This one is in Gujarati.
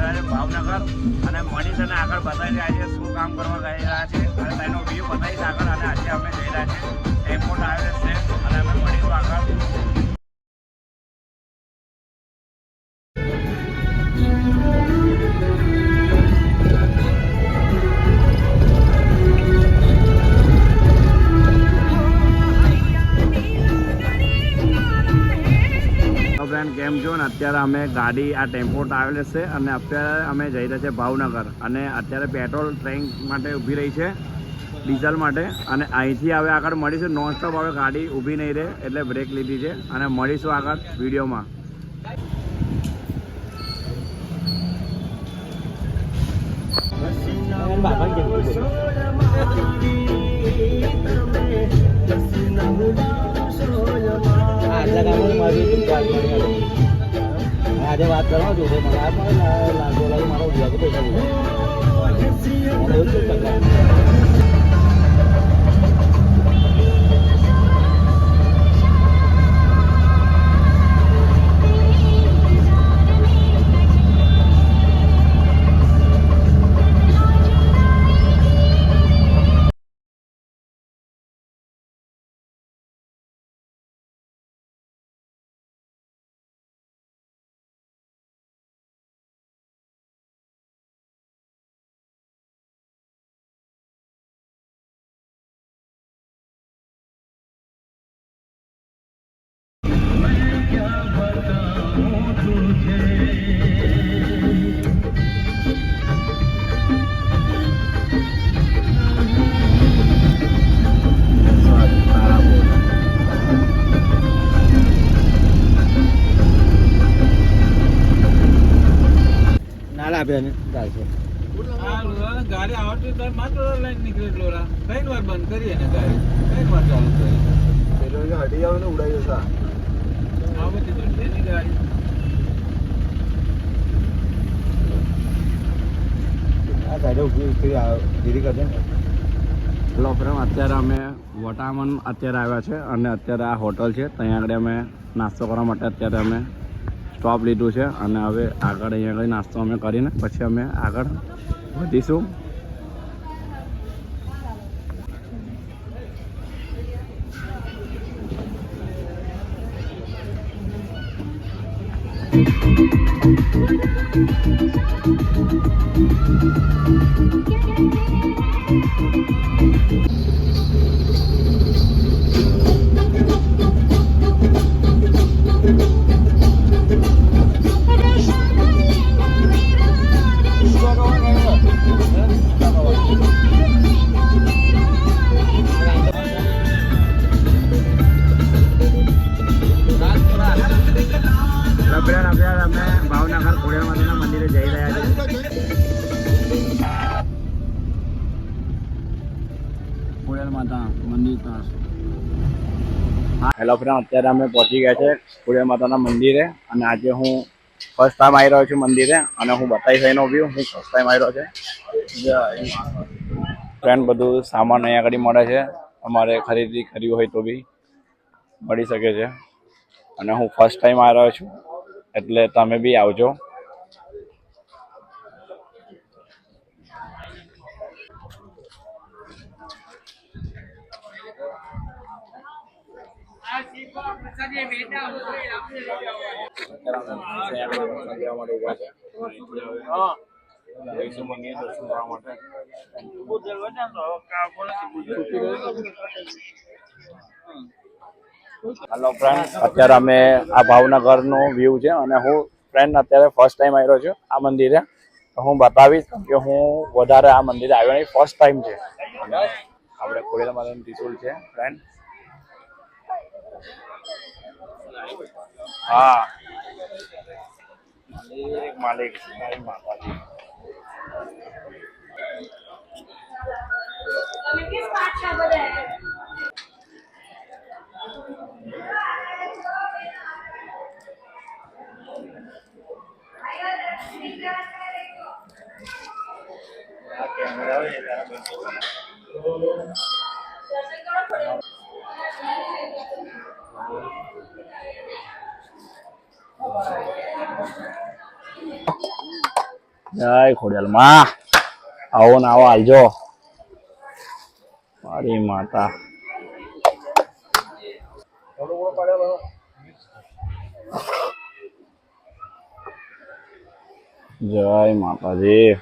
આવ્યા છે ભાવનગર અને મનીષ અને આગળ બતાવી રહ્યા છે શું કામ કરવા ગઈ રહ્યા છે અને તેનો વ્યૂ બતાવીશ આગળ. અને આજે અમે જઈ રહ્યા છીએ એરપોર્ટ આવેલ છે અને અમે મળીશું આગળ. ફ્રેન્ડ કેમ છો ને? અત્યારે અમે ગાડી આ ટેમ્પો ટ્રાવેલ છે અને અત્યારે અમે જઈ રહ્યા છીએ ભાવનગર. અને અત્યારે પેટ્રોલ ટેન્ક માટે ઊભી રહી છે, ડીઝલ માટે. અને અહીંથી હવે આગળ મળીશું. નોનસ્ટોપ હવે ગાડી ઊભી નહીં રહે એટલે બ્રેક લીધી છે અને મળીશું આગળ વિડીયોમાં. આજે વાત કરવા છું મને લાગો મારો પૈસા ગાડી આવતી માત્ર લાઈન નીકળી લોરા 3 વાર બંધ કરી અને ગાડી 3 વાર ચાલુ કરી પેલો હડી આવે ને ઉડાઈ જશે આ બધી બંધ ગાડી આ સાઈડ ઉભી ધીરી કરજે ને. હેલો ફ્રેન્ડ, અત્યારે અમે વટામણ અત્યારે આવ્યા છે અને અત્યારે આ હોટલ છે ત્યાં આગળ અમે નાસ્તો કરવા માટે અત્યારે અમે સ્ટોપ લીધું છે. અને હવે આગળ અહીંયા આગળ નાસ્તો અમે કરીને પછી અમે આગળ વધીશું. અમે ભાવનગર ખોડિયાર માતાના મંદિરે જઈ રહ્યા છીએ. ખોડિયાર માતા મંદિર. હેલો ફ્રેન્ડ, અત્યારે અમે પહોંચી ગયા છે ખોડિયાર માતાના મંદિરે. અને આજે હું ફર્સ્ટ ટાઈમ આવી રહ્યો છું મંદિરે અને હું બતાવીશ એનો વ્યૂ. હું ફર્સ્ટ ટાઈમ આવી રહ્યો છે. ફ્રેન્ડ, બધું સામાન અહીંયા આગળ મળે છે. અમારે ખરીદી કરવી હોય તો બી મળી શકે છે. અને હું ફર્સ્ટ ટાઈમ આવી રહ્યો છું એટલે તમે બી આવજો. હેલો ફ્રેન્ડ, અત્યારે અમે આ ભાવનગરનો વ્યૂ છે અને હું ફ્રેન્ડ અત્યારે ફર્સ્ટ ટાઈમ આવી રહ્યો છું આ મંદિરે. તો હું બતાવીશ કે હું વધારે આ મંદિરે આવ્યો નહીં, ફર્સ્ટ ટાઈમ છે. અને આપણે ખોડિયાર માતાનું ત્રિશુલ છે ફ્રેન્ડ. હા માલિક માતાજી. જય ખોડિયાલ માં આવો ને આવો હાલજો મારી માતા જય માતાજી